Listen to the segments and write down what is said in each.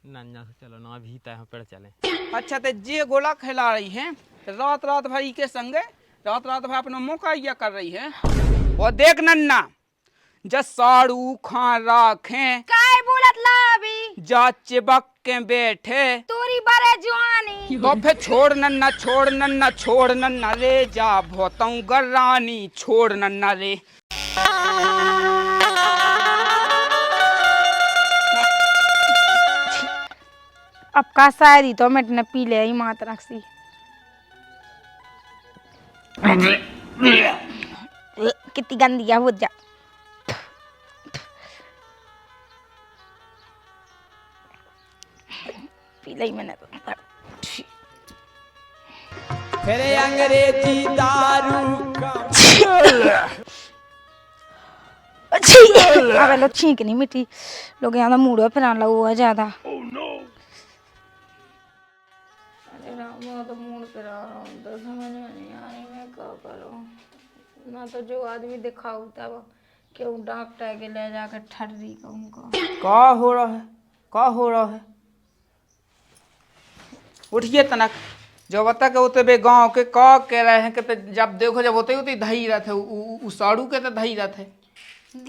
नन्ना से चलो ना भी तय पेड़ चले। अच्छा तो जे गोला खिला रही है रात रात भाई के संगे रात रात भाई अपना मौका ये कर रही है। और देख नन्ना जब साड़ू खां राखें काय बोलत ला अभी जा चिबक के बैठे तोरी बारे जवानी तो फिर छोड़ नन्ना छोड़ नन्ना छोड़ नन्ना रे जा भोताऊं गर्रानी छोड़ नन्ना रे। अब का शायरी तो मैं पी ले ही मात रखसी कितनी गंदी है वो जा पी ली मैंने तो फिर अंग्रेजी दारू अबे लो छींक नहीं मिट्टी लोग यहाँ मूड है फिर आने लगा ज्यादा। तो मूड पे रहा हूँ तो समझ में नहीं आ रही मैं क्या करूँ ना तो जो आदमी दिखाऊ तब क्यों डॉक्टर के ले जाकर ठर्री कहूँगा का हो रहा है का हो रहा है। उठिए तनक जो बता के होते बे गांव के का कह रहे हैं कि जब देखो जब होते होते धई रहे थे साड़ू के तो धई रहे थे।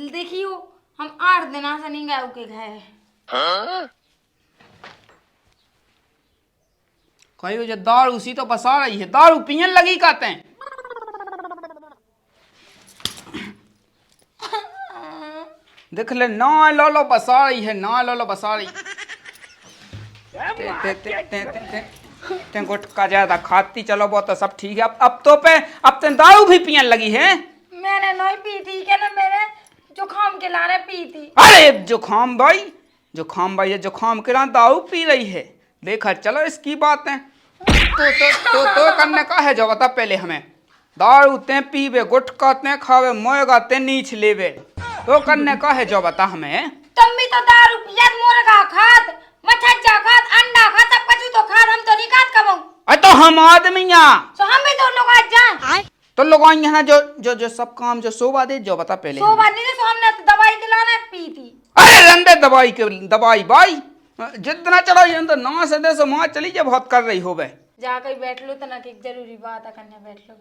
देखियो हम 8 दिन से नहीं गए के घर कही वजह दारू उसी तो बसा रही है दारू पियन लगी कहते हैं। देख ले ना लो लो बसा रही है ना लो लो बसा रही ते गुटका ज्यादा खाती चलो वो तो सब ठीक है। अब तो पे अब तो दारू भी पियन लगी है। मैंने नहीं पी थी क्या ना मेरे जुखाम के लाने पी थी। अरे जुखाम भाई ये जुखाम के लाने दारू पी रही है। देखा चलो इसकी बात है तो करने का है जो बता पहले हमें दारू ते पीवे गुटका ते खावे मोएगा ते नीच लेवे तो करने का है जो बता हमें। तुम भी तो दारू पिया मुर्गा खात मच्छर खात अंडा खात सब कुछ तो खात हम तो नहीं खात कबो। अरे तो हम आदमिया तो हम भी तो लोग आज जाए तो लोग यहाँ जो जो जो सब काम जो सोबा दे जो बता पहले सोबा नहीं तो हमने तो दवाई दिलाने पी थी। अरे रंदे दवाई भाई जितना चलो ये तो ना सदे से वहां चली जा बहुत कर रही हो बे जाकर बैठ लो तना की जरूरी बात है करने बैठ लो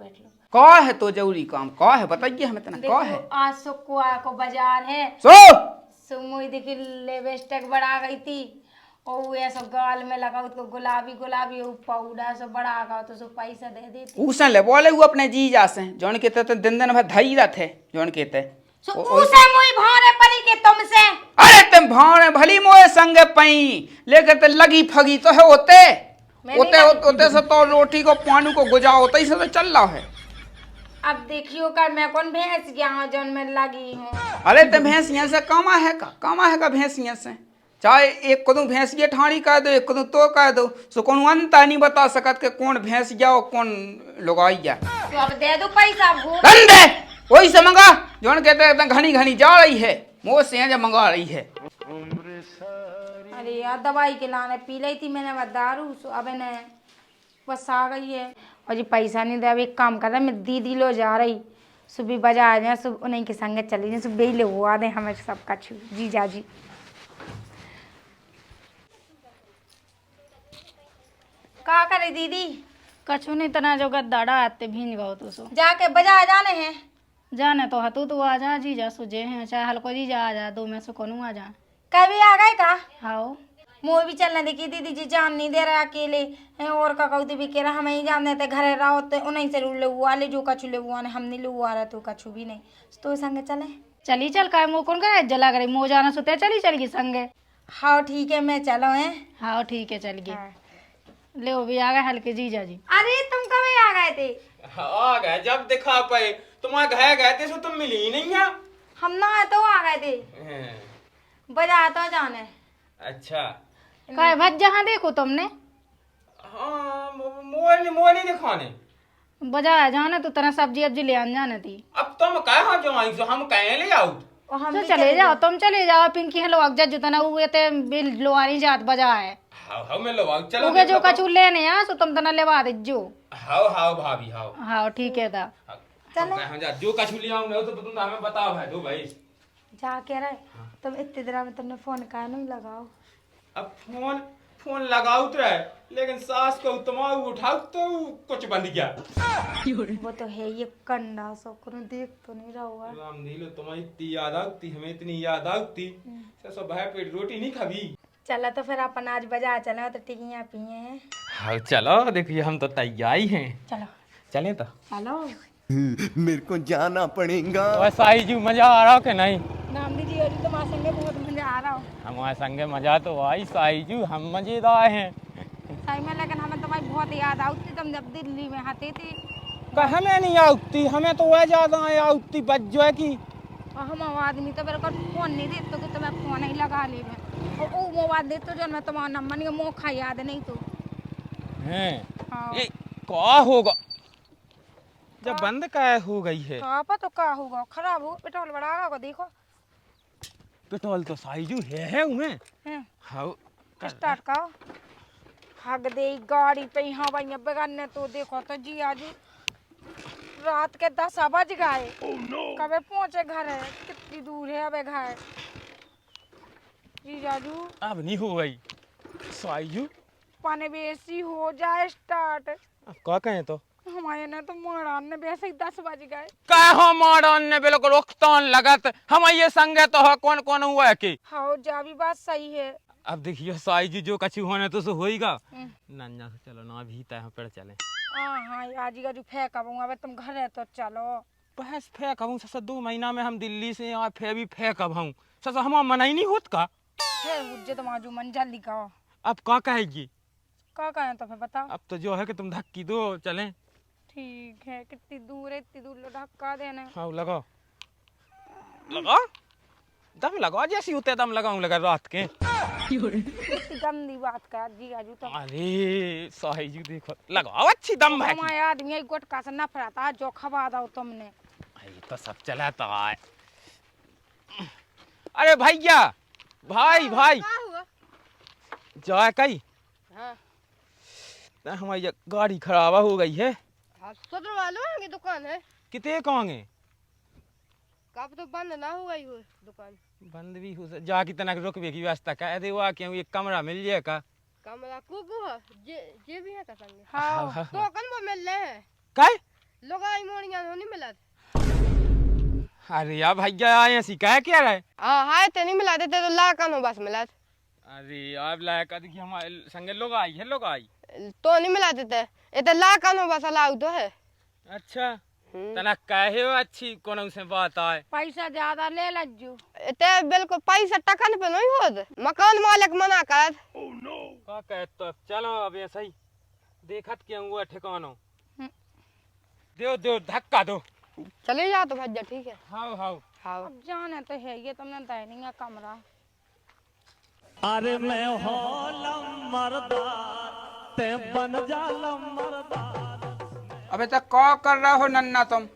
का है तो जरूरी काम का है बताइए हमें तना का है। आज सुकुआ को बाजार है सो मुई देखी लिपस्टिक बढ़ा गई थी और ऐसा गाल में लगा उसको गुलाबी पाउडर सब बढ़ा गया तो सब पैसा दे देती उसे ले बोले वो अपने जीजा से जौन के ते दिन दिन भर धई रहे थे जौन के ते उसे मुई भारे परी के तुमसे। अरे तुम भारे भली मोए संगे पई लेकर ते लगी फगी तो है होते से तो रोटी को पानी को गुजा होता ही से तो चल रहा है। अब देखियो कर मैं कौन भैंस गया जौन में लगी हूँ। अरे ते भैंसिया से कामा है का भैंसिया से चाहे एक कदू भैंसिया ठाणी कह दो एक कदू तो कह दो सो कौन अंत नहीं बता सकत के कौन भैंस जाओ कौन लगाई जा तो अब दे दो पैसा दे वही से मंगा जौन कहते हैं घनी घनी जा रही है मोह से जब मंगा रही है। अरे यार दवाई के लाने पी ली थी मैंने दारू अब ने बस आ गई है और जी पैसा नहीं दे। अब एक काम कर रहा मैं दीदी लो जा रही सुबह बजा आ जाए सुबह उन्हीं के संगे चली जाए सुबह ले वो आ दे हमें सब कछ जीजा जी। का करे दीदी कछु नहीं तना जो दाड़ा आते भीन गो तो सो जाके बजा जाने हैं जाने तो हतू तो आ जा जीजा सुजे हैं चाहे हल्को जीजा आ जा दो में से कोनो आ जा कभी आ गए का हाओ मुँह भी चलने देखी दीदी जी जान नहीं दे रहा अकेले हैं और का कहती भी कह रहा हमें ही जान देते घरे रहो तो उन्हीं से ले हुआ ले जो कछु ले हुआ ने हम नहीं ले हुआ रहा तो कछु भी नहीं तो संगे चले चली चल का मुँह कौन करे जला करे मुँह जाना सुते चली चल गई संगे। हाँ ठीक है मैं चलो हैं। हाँ ठीक है चल गई ले वो भी आ गए हल्के जीजा जी। अरे तुम कब आ गए थे। आ गए जब दिखा पाए तुम्हारे घर गए थे सो तुम मिली ही नहीं है। हम ना तो आ गए थे बजा तो जाने। अच्छा का भज जहाँ देखो तुमने हाँ मोह नहीं दिखाने बजाया जाने तो तरह सब्जी अब्जी ले आने जाने थी। अब तुम कहाँ जो आई हम कहे ले आओ तो चले जाओ तुम चले जाओ पिंकी है लोग जज तना हुए थे बिल लोआनी जात बजा है हां मैं लोग चलो उगे जो कछु लेने आ सो तुम तना लेवा दे जो हां भाभी हां हाँ ठीक है ता चलो हम जा जो कछु ले आऊं तो तुम हमें बताओ है दो भाई जा के रहे तुम इतने देर में तुमने फोन का नहीं लगाओ अब फोन फोन लगाऊ तो रहे, लेकिन सास को तमाऊ उठाऊ तो कुछ बंद गया। वो तो है ये कंडा सो कोनो देख तो नहीं रहा होगा। राम दिलो तुम्हारी इतनी याद आती, हमें इतनी याद आती। सब भाई पेट रोटी नहीं खाबी। चला तो फिर अपन आज बाजार चले तो टिकियां पिए हैं। हाँ चलो, देखिए हम तो तैयार ही हैं। चलो चले तो। चलो मेरे को जाना पड़ेगा। वैसा ही जी मजा आ रहा हो कि नहीं? नाम दीजिए, अभी तो हमारे संगे बहुत मजा आ रहा हो। हमारे संगे मजा तो आई साईजू, हम मजेदार हैं। सही में, लेकिन हमें तुम्हारी बहुत याद आती तुम जब दिल्ली में आती थी। हमें नहीं आती, हमें तो वह ज्यादा आती बच जो है कि और हम आदमी तो मेरे को फोन नहीं देते कि तुम्हें फोन ही लगा ले में, और वो मोबाइल देते जो मैं तुम्हारा नंबर नहीं मौका याद नहीं तो हैं। हाँ। ये क्या होगा जब बंद क्या हो गई है? तो तो क्या होगा, खराब हो पेट्रोल बढ़ा होगा देखो। पेट्रोल तो साईजू है उन्हें। हाँ स्टार्ट करो। हग दे गाड़ी पे यहाँ भाई बेगाने तो देखो तो जी आज रात के 10 बज गए। कब पहुँचे घर है, कितनी दूर है अब घर जी जाजू। अब नहीं हो गई साईजू, पानी बेसी हो जाए स्टार्ट। अब क्या कहें तो? हमारे ने तो मोड़ान ने वैसे ही 10 बज गए। कहो मॉडर्न ने बिल्कुल रुखतान लगत, हम ये संगे तो है कौन कौन हुआ है कि? हाँ जा भी बात सही है। अब देखिए साईजू जो कछु होने तो होएगा। नन्ना से चलो ना अभी तय पर चले। हाँ आज का जो फेंक आऊंगा, अब तुम घर है तो चलो। बस फेंक आऊँ ससा, 2 महीना में हम दिल्ली से यहाँ फिर भी फेंक आऊँ ससा, हमारा मना ही नहीं होत का। फिर मुझे तुम आज मन जल्दी कहो। अब क्या कहेगी? क्या कहें तो फिर बताओ। अब तो जो है कि तुम धक्की दो चलें। ठीक है, कितनी दूर है, इतनी दूर धक्का देना। हाँ लगाओ लगाओ, दम लगाओ जैसी होते दम लगाऊं लगा रात के। इतनी गंदी बात कर जी आजू तो। अरे साईजू देखो लगाओ अच्छी दम है। हमारे आदमी एक गुटका से नफरत है, जो खबा दो तुमने। ये तो सब चलाता है। अरे भैया, भाई भाई जाए कहीं हमारी गाड़ी खराब हो गई है। सुधरवा लो, की दुकान है। कितने कहोगे? कब तो बंद ना हो गई हो दुकान। बंद भी हो जा कितना रुकवे की व्यवस्था कह दे हुआ क्यों, एक कमरा मिल जाएगा? कमरा कुकु है, जे भी है का संगे। हाँ तो कन वो मिल रहे हैं काय लोग आई मोड़ियां नहीं मिला। अरे यार भैया आए ऐसी कह क्या रहे? हां हाय ते नहीं मिला देते तो ला कन हो बस मिला। अरे आप लायक देखिए हमारे संगे लोग आई है, लोग आई तो नहीं मिला देते, ये तो ला कन हो बस अलाउ तो है। अच्छा तना कहे हो अच्छी कोनो से बात आए। पैसा ज्यादा ले लज्जू। ते बिल्कुल पैसा टकन पे नहीं होत, मकान मालिक मना कर। का कहे तो चलो अब ऐसा ही देखत क्यों हुआ ठिकानो। दो दो धक्का दो। चले जा तो भैया ठीक है। हाँ हाँ हाँ अब जाने तो है ये, तुमने डाइनिंग का कमरा। अरे मैं होलम मर्दा ते बन जालम मर्दा। अबे तक क्या कर रहा हो नन्ना तुम?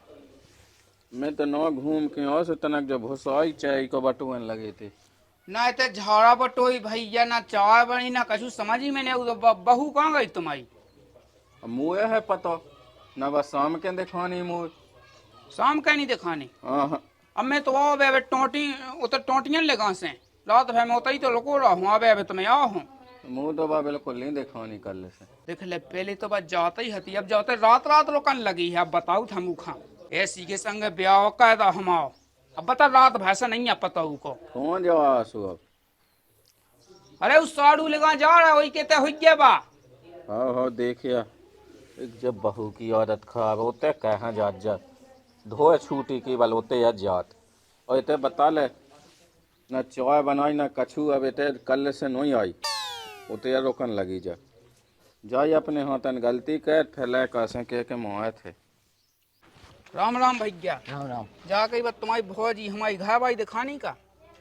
मैं तो नौ घूम के और से तनक जब भुसाई चाय को बटुअन लगे थे। ना ते झाड़ा बटोई भैया, ना चाय बनी, ना कछु समझ ही में नहीं। बहू कहाँ गई तुम्हारी? मुँह है पता न, बस शाम के दिखानी मुँह। शाम का नहीं दिखाने। हाँ अब मैं तो आओ बे टोटी उतर टोटियां ले गाँव से रात भर में उतर ही तो लुको रहा हूँ। अब तुम्हें आओ हूँ मुँह तो बा बिल्कुल नहीं दिखानी कल से। देख ले, पहले तो बस जाते ही हती, अब जाते रात रात रोकन लगी है। अब बताऊ थमू खा ऐसी के संग ब्याह का हम आओ। अब बता रात भैसा नहीं है पताऊ को। कौन जाओ आसू अब? अरे उस साड़ू लगा जा रहा है, वही कहते हुई गया बा। हाँ हाँ देखिया, एक जब बहू की आदत खराब होते कहाँ जात जात धोए छूटी की बल होते या जात। और इतने बता ले न चाय बनाई न कछू, अब इतने कल से नहीं आई उते या रोकन लगी जा जाई अपने हाथन गलती कर फैला कैसे कह के मुँह थे। राम राम भैया। राम राम। जा कही बात तुम्हारी भौजी हमारी घर बाई दिखानी का।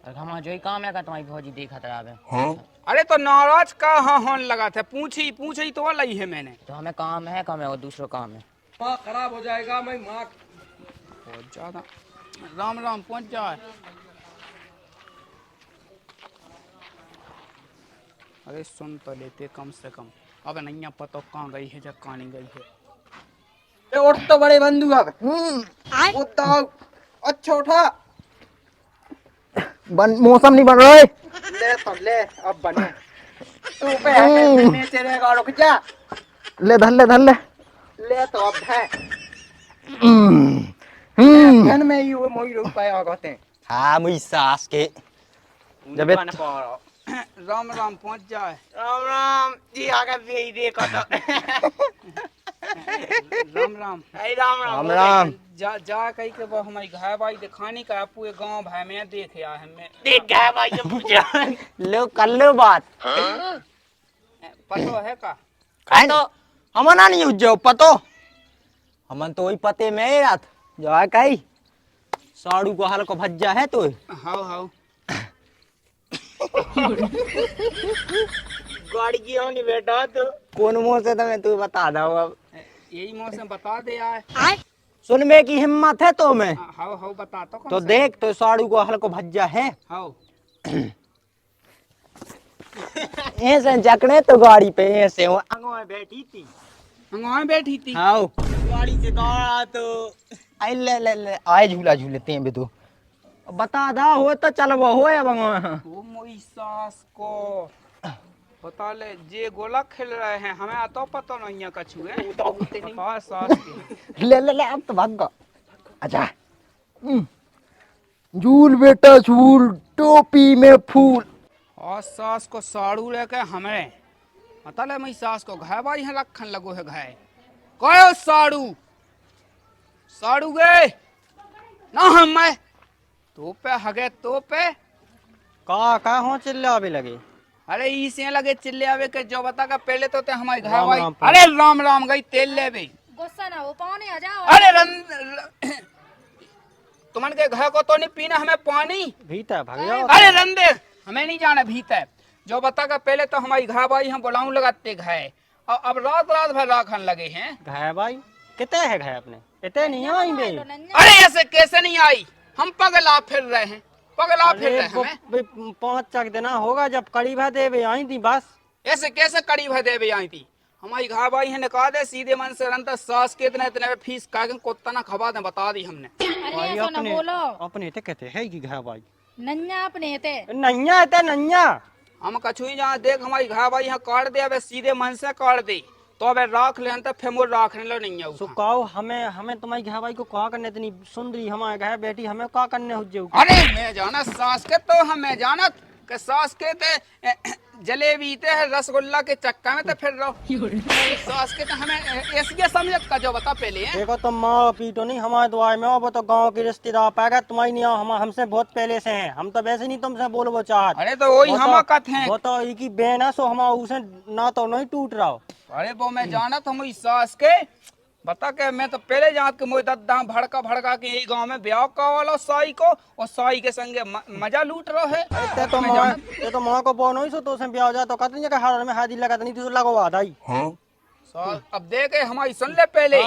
हमारा जो ही काम है का तुम्हारी भौजी देखा था। हाँ? अरे तो नाराज का हाँ होने लगा था, पूछी तो लाई है मैंने। तो हमें काम है और दूसरा काम है। माँ खराब हो जाएगा, मैं माँ बहुत ज्यादा। राम राम, पहुंच जाए। अरे सुन तो लेते कम से कम। अब नहीं पता कहाँ गई है, जब कहाँ नहीं गई है। उठ तो बड़े बंधु अब। उठाओ, अच्छा उठा। मौसम नहीं बन रहा है। ले तो ले, अब बने। तू पे है नीचे रहेगा, रुक जा। ले धर ले धर ले ले तो अब है धन में ही वो मोई रुपया कहते हैं। हाँ मुझे सास के जब राम राम पहुंच जाए। राम राम जी आगे भी देखो तो राम राम राम राम राम। जा जा कही के वो हमारी घर भाई दिखाने का पूरे गांव भाई में देखे आ हमें देख गया भाई जब पूछा लो कर लो बात। पतो है का तो हमना नहीं उज्जो पतो हमन तो वही पते में ही रात जो है कही साड़ू को हाल को भज्जा है तो हाउ हाउ गाड़ी की होनी बेटा तो कौन मुंह से तुम्हें तू बता दो अब यही मौसम बता दे यार। सुनने की हिम्मत है तो मैं हाउ हाउ बता तो देख तो साड़ू को हाल को भज्जा है हाउ ऐसे जकड़े तो गाड़ी पे ऐसे वो अंगों में बैठी थी वहाँ बैठी थी। हाँ गाड़ी से दौड़ा तो आई ले आए झूला झूलते हैं भी तू बता दा हो तो चल वो हो अब वो मोई सास को बता ले जे गोला खेल रहे हैं हमें तो पता नहीं है कछु है बता सास के ले अब तो भाग गो अच्छा झूल बेटा झूल टोपी में फूल। और सास को साड़ू लेके हमें पता ले मई सास को घाय बाई है रखन लगो है घाय कहो साड़ू साड़ू गए ना हम मैं तो पे हगे तो पे का हो चिल्ला भी लगे अरे इसे लगे चिल्ले आवे के जो बता का पहले तो ते हमारी घाय राम बाई राम। अरे राम राम गई तेल ले बे गुस्सा ना हो पानी आ जाओ। अरे तुमन के घर को तो नहीं पीना हमें पानी भीतर भाग जाओ अरे रंदे हमें नहीं जाना भीतर जो बता का पहले तो हमारी घा बाई हम बुलाऊं लगाते घाय और अब रात रात भर राखन लगे हैं। घाय भाई कितने है घाय अपने इतने नहीं आई बे अरे ऐसे कैसे नहीं आई हम पगला फिर रहे हैं पगला फिर रहे हैं हमें। 5 चक देना होगा जब करीब है दे आई थी बस ऐसे कैसे करीब है देवे आई थी हमारी घा बाई है निकाल दे सीधे मन से रंता सास के इतने इतने फीस का कुत्ता ना खबा दे बता दी हमने। अरे ऐसा ना बोलो अपने ते कहते है कि घाय भाई नन्या अपने थे नैया ते नैया हम कछु ही जहाँ देख हमारी घा बाई यहाँ काट दे अब सीधे मन से काट दे तो अब राख ले तो फिर मोर राखने लो नहीं है सुकाओ हमें तुम्हारी घाय भाई को कहा करने इतनी सुंदरी हमारे घाय बेटी हमें कहा करने हो जाओ। अरे मैं जाना सास के तो हमें जाना के सास के ते जलेबी ते है रसगुल्ला के चक्का में तो फिर रहो सास के तो हमें ऐसी समझत का जो बता पहले है। देखो तुम माँ पीटो नहीं हमारे दुआई में वो तो गांव के रिश्तेदार पाएगा तुम्हारी नहीं हम हमसे बहुत पहले से हैं हम तो वैसे नहीं तुमसे बोलो वो चाहत अरे तो वही हम कथ हैं वो तो एक ही बहन है सो हम उसे ना तो नहीं टूट रहा हो। अरे वो मैं जाना था मुझी सास के बता के मैं तो पहले जात के मुझे दद्दा भड़का भड़का के यही गांव में ब्याह का वाला साई को और साई के संगे मजा लूट रहा है। ते तो माँ को बोनो ही सो तो उसे ब्याह जा तो कहते हैं कि हार में हादी लगा नहीं तो लगवा दाई अब देखे हमारी सुन ले पहले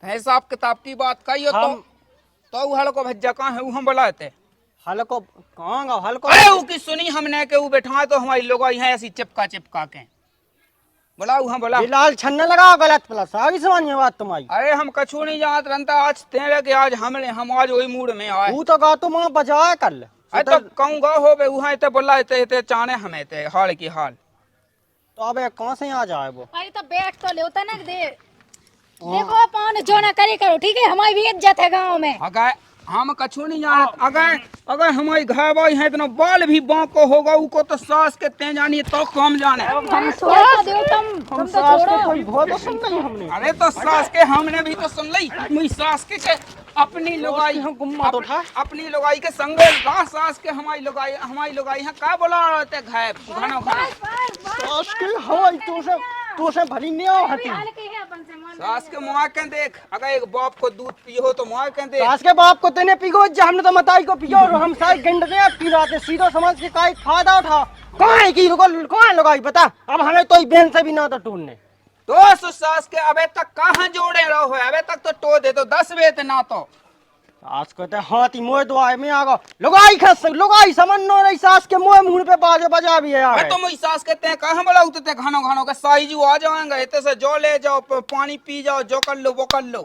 हिसाब किताब की बात कही हो तो हल को भज्जा कहाँ है वो हम बुलाए थे हल को कहाँ गा हल को अरे वो की सुनी हमने के वो बैठा तो हमारी लोग यहाँ ऐसी चिपका चिपका के बुलाओ हम बुला बिलाल छन्ने लगा गलत प्लस आगे समझ बात तुम्हारी। अरे हम कछु नहीं जानत रंता आज तेरे के आज हम आज वही मूड में आए तू तो गा तो माँ बजाए कल अरे तो कहूँगा हो बे वहाँ इतने बुला इतने चाने हमें थे हाल की हाल तो अब कहाँ से आ जाए वो अरे तो बैठ तो ले उतना दे देखो पान जो ना करे करो ठीक है हमारी भी इज्जत है गांव में। अगर हम कछु नहीं जानत अगर हमारी घर बाई है इतना बाल भी बांको होगा उको तो सास के ते जानी तो कम जाने हम छोड़ दो तुम तो छोड़ो बहुत सुन नहीं हमने अरे तो सास के हमने भी तो सुन ली मुझी सास के अपनी लुगाई हम गुम्मा तो था अपनी लुगाई के संगे ला सास के हमारी लुगाई है का बोला रहते घर घनो घनो सास के हवाई तो से भरी नहीं आओ हती सास के मुआ के देख अगर एक बाप को दूध पियो तो मुआ के देख सास के बाप को तेने पिगो जा हमने तो मताई को पियो और हम सारे गंड दे पी रहे थे सीधो समझ के का फायदा उठा कौन है की कौन है लुगाई बता अब हमें तो बहन से भी ना तो टूटने तो सास के अबे तक कहाँ जोड़े रहो है अबे तक तो टो दे तो 10 वेत ना तो सास कहते हाथी मोह दुआई में आगो लुगाई खस लुगाई समझ नो रही सास के मुंह मुंह पे बाजे बजा भी है अरे तो मुझी सास कहते हैं कहाँ बोला उतते घनो घनो के साई जी आ जाएंगे इतने से जो ले जाओ पानी पी जाओ जो कर लो वो कर लो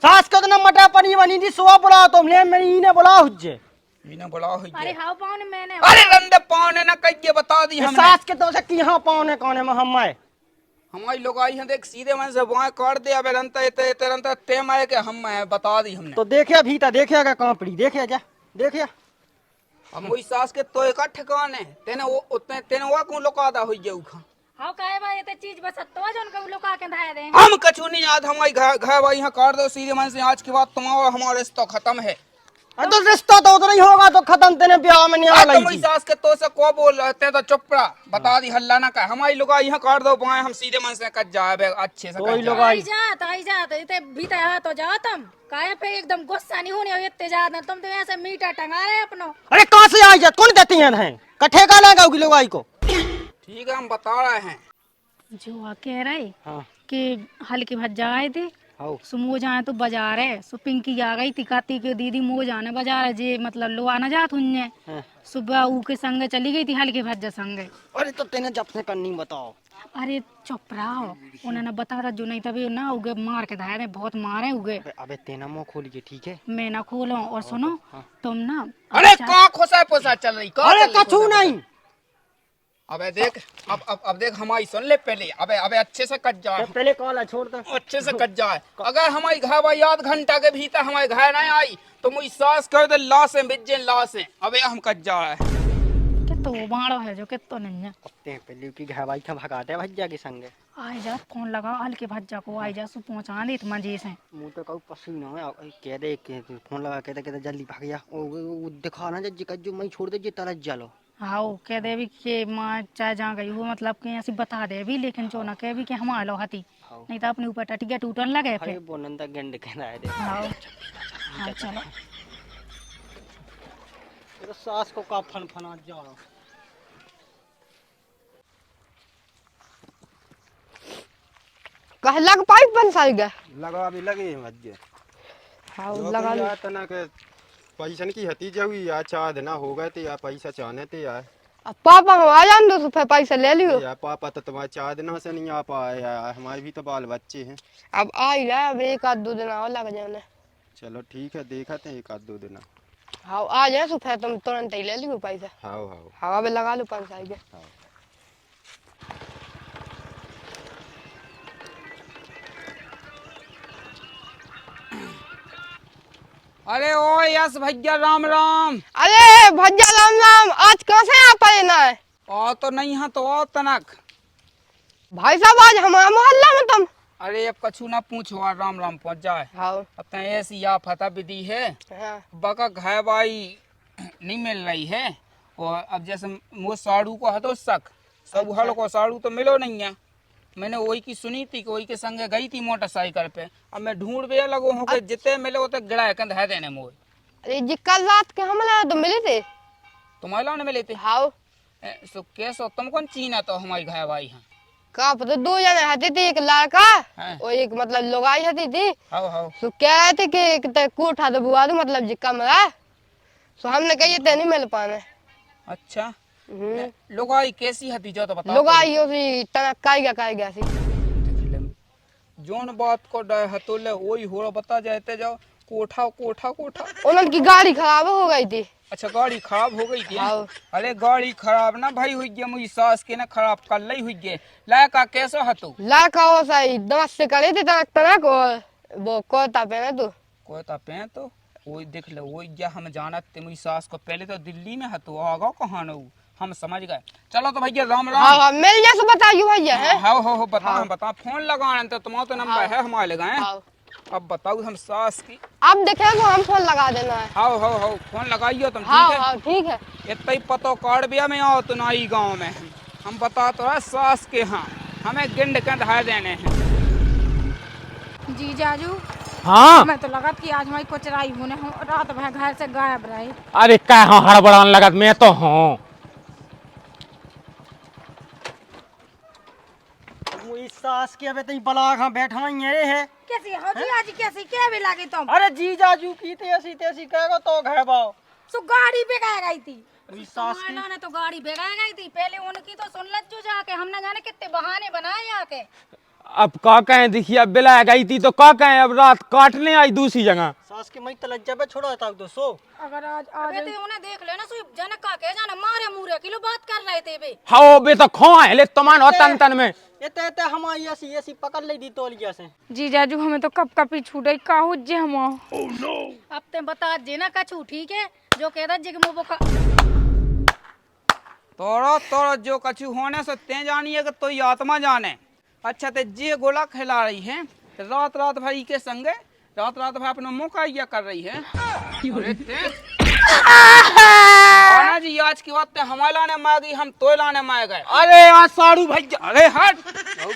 सास का तो ना मटर पनीर बनी थी सुबह बुलाओ तुम ले मेरी इन्हें बुलाओ हुज्जे इन्हें बुलाओ हुई अरे हाँ पाँव ने मैंने अरे रंदे पाँव ने ना कहिए बता दी हमने सास के तो से की हाँ पाउने कोने में हम आए हमारी लोग आई हैं देख सीधे मन से बुआए काट दे अबे रंता इते इते रंता टेम आए के हम आए बता दी हमने तो देखिए भीता देखिएगा कांपड़ी देखिए जा देखिए हम वही सास के तो एक ठिकाने तेने वो उतने तेने वो कौन लोकादा हुई जाऊ खा हाँ कहे भाई ये तो चीज बस तो जो उनको लोग आके धाए दे हम कछु नहीं याद हमारी घर भाई यहाँ काट दो सीधे मन से आज के बाद तुम्हारा हमारा रिश्ता खत्म है अरे तो रिश्ता तो उधर ही होगा तो खत्म तेने ब्याह में नहीं आ तुम वही सास के तो से को बोल रहे थे तो चुप रहा बता दी हल्ला ना कर हमारी लोग यहाँ काट दो बुआए हम सीधे मन से कट जाए अच्छे से कट जाए आई जात इतने भीतर आ तो जाओ तुम काहे पे एकदम गुस्सा नहीं होने इतने ज्यादा तुम तो ऐसे मीठा टंगा रहे अपनो अरे कहाँ से आई जा कौन देती हैं कट्ठे का लगा होगी लोग आई को ठीक है हम बता रहे हैं जो कह रहे हाँ कि हल्के भज्जा आए थे हाँ सो मो जाए तो बाजार है सो पिंकी आ गई थी कहती कि दीदी मो जाने बाजार है जे मतलब लो आना जात हुन्ने सुबह ऊ के संग चली गई थी हल्के भज्जा संग अरे तो तेने जब से करनी बताओ अरे चुप रहो उन्होंने बता था जो नहीं तभी ना उगे मार के धाए बहुत मारे उगे अबे तेना मुंह खोलिए ठीक है मैं ना खोलो और सुनो तुम ना अरे कहाँ खोसा पोसा चल रही अरे कछु नहीं अबे देख अब देख हमारी सुन ले पहले अबे अबे अच्छे से कट जाए पहले कॉल है छोड़ दो अच्छे से कट जाए अगर हमारी घर भाई आध घंटा के भीतर हमारे घर नहीं आई तो मुझे सास कर दे लाश है बिज्जे लाश है अबे हम कट जाए कि तो बाड़ो है जो कि तो नहीं है पहले की घर भाई था भगाते भज्जा के संग आई जा फोन लगा हल्के भज्जा को आई जा सु पहुंचा दे मजे से मुंह तो कहू पसीना है कह दे फोन लगा कहते जल्दी भाग जा वो दिखा ना जो मैं छोड़ दे तरह जलो हाँ कह दे भी कि माँ चाहे जहाँ गई वो मतलब कि ऐसे बता दे भी लेकिन जो ना कह भी कि हमारे लो हती नहीं तो अपने ऊपर टटिया टूटन लगे फिर बोनंदा गंड कहना है हाँ हाँ चलो तो सास को का फन फना जाओ कहला के पाइप बन साल गया लगा भी लगे मज्जे हाँ लगा लो तना के पैसा की हती जावी या चाद ना हो गए थे या पैसा चाहने थे यार अब पापा को आ जान दो तो फिर पैसा ले लियो या पापा तो तुम्हारे चाद ना से नहीं आ पाए यार हमारे भी तो बाल बच्चे हैं अब आ ही रहा अब एक आध दो दिन और लग जाने चलो ठीक है देखा थे एक आध दो दिन हाँ आ जाए तो फिर तुम तुरंत ही ले लियो पैसा हाँ हाँ हाँ अब लगा लो 5 साल के अरे ओ यस भैया राम राम अरे भज्जा राम राम आज कहाँ से आ पाए ना है और तो नहीं है तो और तनक भाई साहब आज हमारा मोहल्ला में तुम अरे अब कछु ना पूछो और राम राम पहुंच जाए हाँ अब तो ऐसी या फता विधि है हाँ बका घाय बाई नहीं मिल रही है और अब जैसे वो साड़ू को हतो शक सब हल को साड़ू तो मिलो नहीं है मैंने वही की सुनी थी कि वही के संग गई थी मोटरसाइकिल पे अब मैं ढूंढ भी लगो हूँ कि जितने मिले उतने गिड़ा कंध है देने मोए अरे जी कल रात के हमला तो मिले थे तुम्हारे ने मिले थे हाँ सो कैसो तुम कौन चीना तो हमारी घाय बाई हैं का पता 2 जने हती थी एक लड़का हाँ। और एक मतलब लोगाई हती थी हाँ हाँ तो कह रहे थे कि कोठा तो बुआ दो मतलब जी कमरा तो हमने कही थे नहीं मिल पाने अच्छा लोगाई कैसी हती जो तो बता लोगाई उसी टनक काई गया सी जोन बात को डर हतोले वही हो बता जाते जाओ कोठा कोठा कोठा उन्होंने की गाड़ी खराब हो गई थी अच्छा गाड़ी खराब हो गई थी हाँ। अरे गाड़ी खराब ना भाई हुई गया मुझी सास के ना खराब कर ली हुई गए लायका कैसा हतो लड़का हो सही दमस से करे थे टनक टनक और वो कोता पहने तू कोई पे तो वही देख लो वही गया हम जानते मुझी सास को पहले तो दिल्ली में हतो आगा कहाँ न हम समझ गए चलो तो भैया राम राम हाँ मिल जा से बताइयो भैया है हाँ हो बता हम बता फोन लगाने तो तुम्हारा तो नंबर है हमारे लगाए अब बताओ हम सास की अब देखे को हम फोन लगा देना है हाँ फोन लगाइयो तुम हाँ ठीक है हाँ ठीक है इतना ही पतो कार्ड भी में आओ तो नाई गाँव में हम बता तो है सास के हाँ हमें गिंड के धाय देने हैं जी जाजू हाँ मैं तो लगत कि आज हमारी कोचराई होने हम रात भर घर से गायब रही अरे क्या हाँ हड़बड़ाने लगत मैं तो हूँ मुई सास के अबे तई बलाग हां बैठा ही है कैसी हो जी आज कैसी क्या भी लागी तुम अरे जी जाजू की तेसी तेसी कहेगो तो घर बाओ सो गाड़ी पे गई थी अभी सास की ने तो गाड़ी भेगा गई थी पहले उनकी तो सुन लज्जू जाके हमने जाने कितने बहाने बनाए आके अब का कहें देखिए अब बिला गई थी तो का कहें अब रात काटने आई दूसरी जगह सास के मई तलज्जा पे छोड़ा था दोस्तों। अगर आज आ अबे ते उन्हें देख लेना सो जनक का के जाने मारे मुरे किलो बात कर रहे थे बे। हाँ बे तो खो ले तमान हो तन तन में ये हमारी ऐसी पकड़ ली दी तौलिया से। जी जाजू हमें तो कब कपी छूटे का हो जे हम अब ते बता जे ना कछु ठीक है जो कहदा जे के मुंह का तोरो जो कछु होने से ते जानिए कि तो आत्मा जाने। अच्छा ते जे गोला खिला रही है रात रात भाई के संगे रात रात भाई अपना मुंह का कर रही है। अरे आना जी आज की बात हमारे लाने मार गई हम तो लाने मार गए। अरे आज साड़ू भाई अरे हट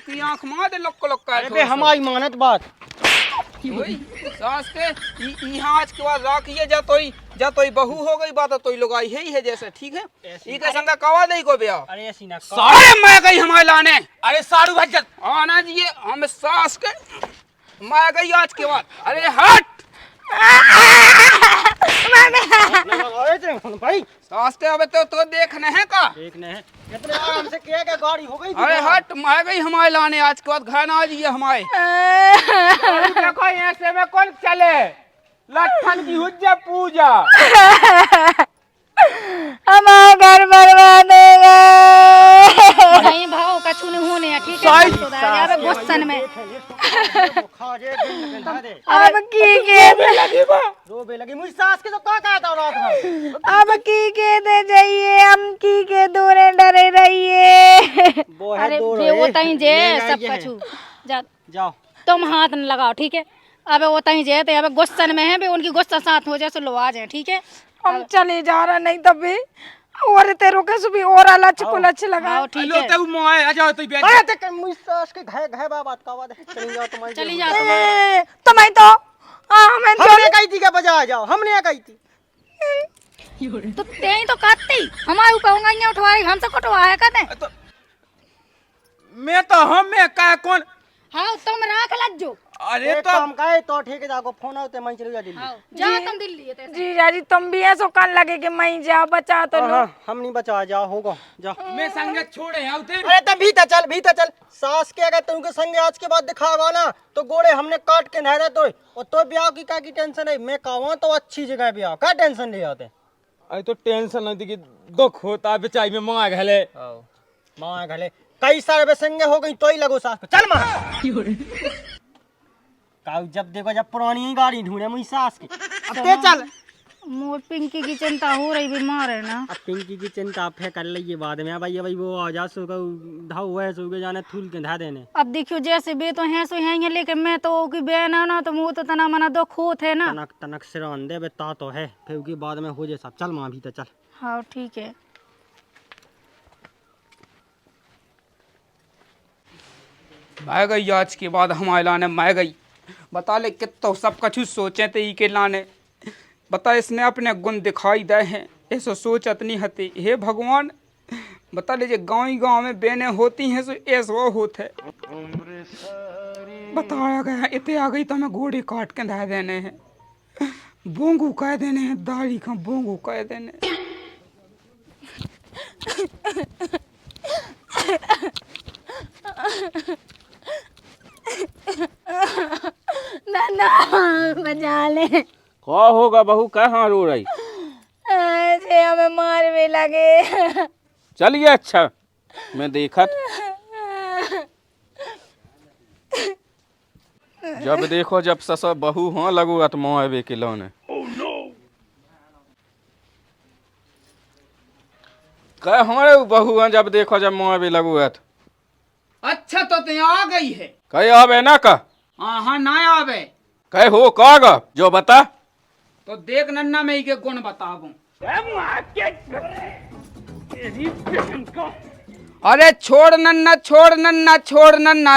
की आंख मार दे लोक लोक अरे हमारी मानत बात सास के यहाँ आज के बाद राखिए जा तो बहू हो गई बात तो लोग आई है जैसे ठीक है ई के संग कवा दे को ब्याह। अरे ऐसी ना सारे मैं गई हमारे लाने। अरे साड़ू भाई आना जी हम सास के मैं गई आज के बाद। अरे हट भाई सास के अब तो देखने हैं का देखने हैं इतने आराम से क्या गाड़ी हो गई। अरे हट मैं गई हमारे लाने आज के बाद घर ना आ जाइए हमारे। देखो ऐसे में कौन चले लठन की हुज्जा पूजा हमारा घर बर्बाद हो नहीं भाव कछु नहीं होने है ठीक है सुधार जावे गुस्सन में। अब की के रोबे लगी मुझ सास के तो का था रात में। अब की के दे जाइए हम की के दूरे डरे रहिए। वो है अरे दो ये वो रहे, तई जे महंगाई सब है। कछु जा जाओ तुम हाथ न लगाओ ठीक है। अबे वो तई जे ते अबे गुस्सन में है बे उनकी गुस्सा साथ हो जाए सो लो आ जाए ठीक है। हम चले जा रहा नहीं तभी और तेरो के सुबह और अलच कुलच लगा आओ ठीक है तो मोए आ जाओ तो बैठ अरे ते मुझ सास के घे घे बात का बात है। चली जाओ तुम्हारी चली जा तुम्हें तो हमें हमने कही थी क्या बजा जाओ हमने कही थी तो तेई तो काटती हमारे ऊपर उंगलियां उठवाई हमसे कटवाया कहते मैं तो हम में का कौन। हाँ तुम राख लज्जो अरे एक काम करे तो ठेकेदार को फोन आते मैं चली जा दिल्ली। जा तुम दिल्ली है जी जाजी तुम भी ऐसो कान लगे कि मैं जा बचा तो लो। हम नहीं बचा जाओ होगा जा। मैं संग छोड़े आउते अरे तब भीतर चल सास के अगर तुमके संग आज के बाद दिखावा ना तो गोड़े हमने काट के नहरा तो ब्याह की क्या की टेंशन है। मैं कहवा तो अच्छी जगह ब्याह क्या टेंशन ले जाते। अरे तो टेंशन नहीं कि दुख होता बेचाई में मां घले माँ घले कई सारे संगे हो गई तो ही लगो सास पे चल मां जब देखो जब पुरानी ही गाड़ी ढूंढे मुझी सास की अब ते चल। मोर पिंकी की चिंता हो रही बीमार है ना। अब पिंकी की चिंता आप कर लीजिए बाद में भाई वो आ जा सो धाव है सो जाने थूल के धा देने। अब देखियो जैसे बे तो हैं सो हैं लेकिन मैं तो की बे ना तो मुंह तो तना मना दुख होत है ना। तनक तनक सिरान दे बे ता तो है फिर उसके बाद में हो जाए सब। चल मां भीतर चल। हाँ ठीक है मैं गई आज के बाद हमारे लाने मैं गई। बता ले कितो सब कछु सोचे थे ई के लाने बता इसने अपने गुण दिखाई दे हैं ऐसो सोचत नहीं हती। हे भगवान बता लीजिए गाँव में बेने होती हैं सो ऐसो होते है। बताया गया इतने आ गई तो मैं घोड़े काट के धा देने हैं बोंगू कह देने हैं दाढ़ी का बोंगू कह देने। ना बजा ले क्या होगा बहू कहाँ रो रही। जे हमें मार भी लगे। चलिए अच्छा मैं देखत जब देखो जब ससुर बहू हाँ लगू अत मोए के लौने कह हमारे बहू हैं जब देखो जब मोए लगू अत। अच्छा तो ते आ गई है कहे आवे ना का हाँ ना आवे कहे हो कागा जो बता तो देख नन्ना में ही के गुण बताऊं। अरे छोड़ नन्ना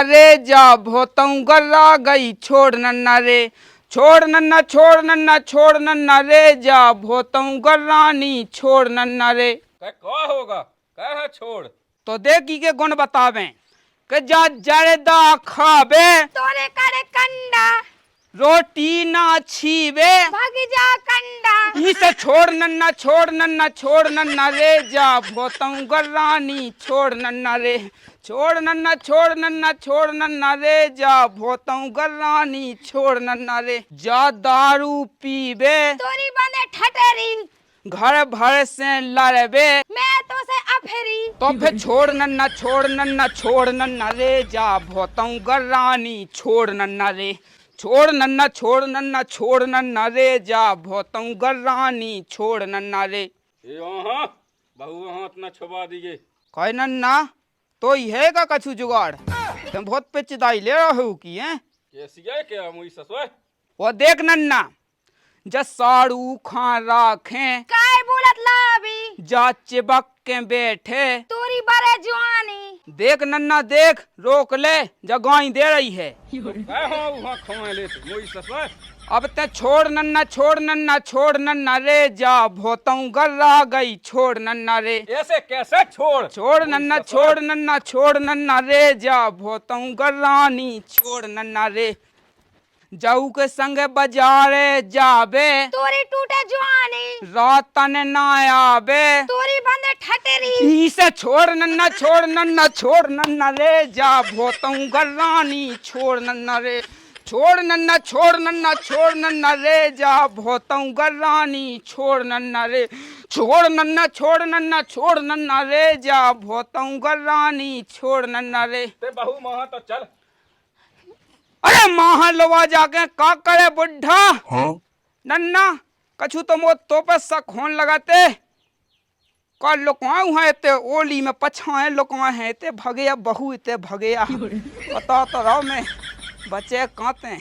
रे जा भोतऊ गर्रा गई छोड़ नन्ना रे छोड़ नन्ना रे जा भोतऊ गर्रानी छोड़ नन्ना रे। क्या होगा कह छोड़ तो देखी के गुण बतावे के जा जरदा खावे तोरे करे कंडा रोटी ना छीवे भाग जा कंडा। इसे छोड़ नन्ना रे जा भोतऊ गर्रानी छोड़ नन्ना रे छोड़ नन्ना छोड़ नन्ना छोड़ नन्ना रे जा भोताऊ गरानी छोड़ नन्ना रे जा दारू पीबे तोरी बंदे ठटरी घर भर से लड़बे मैं तो से अफेरी तो फिर छोड़ नन्ना छोड़ नन्ना छोड़ नन्ना रे जा भोताऊ गरानी छोड़ नन्ना रे छोड़ नन्ना छोड़ नन्ना छोड़ नन्ना रे जा भोताऊ गरानी छोड़ नन्ना रे ये हाँ बहू हाँ इतना छुपा दीजिए कहे नन्ना तो ये का कछु जुगाड़ तुम बहुत पेचदाई ले रहे हो की हैं कैसी है क्या मुई ससुर वो देख नन्ना जा साड़ू खा राखें काय बोलत लाबी जा चिबक के बैठे तोरी बरे जवानी देख नन्ना देख रोक ले जगाई दे रही है हाँ वहाँ खवा ले मुई ससुर अब ते छोड़ नन्ना छोड़ नन्ना छोड़ नन्ना रे जा भोताऊ गर्रा गई छोड़ नन्ना रे ऐसे कैसे छोड़ छोड़ नन्ना छोड़ नन्ना छोड़ नन्ना रे जा भोताऊ गर्रानी छोड़ नन्ना रे जाऊ के संग बाजारे जाबे तोरी टूटे जवानी रातन ना आबे तोरी बंदे ठटरी इसे छोड़ नन्ना छोड़ नन्ना छोड़ नन्ना रे जा भोताऊ गर्रानी छोड़ नन्ना रे छोड़ नन्ना छोड़ नन्ना छोड़ नन्ना रे जा भोताऊ गर्रानी छोड़ नन्ना रे छोड़ नन्ना छोड़ नन्ना छोड़ नन्ना रे जा भोताऊ गर्रानी छोड़ नन्ना रे ते बहू महा तो चल अरे महा लोवा जाके का करे बुढ़ा नन्ना कछु तो मो तो पे शक होन लगाते का लोकाऊ है ते ओली में पछाए लोका है ते भगया बहू ते भगया बता तो रहो मैं बच्चे काते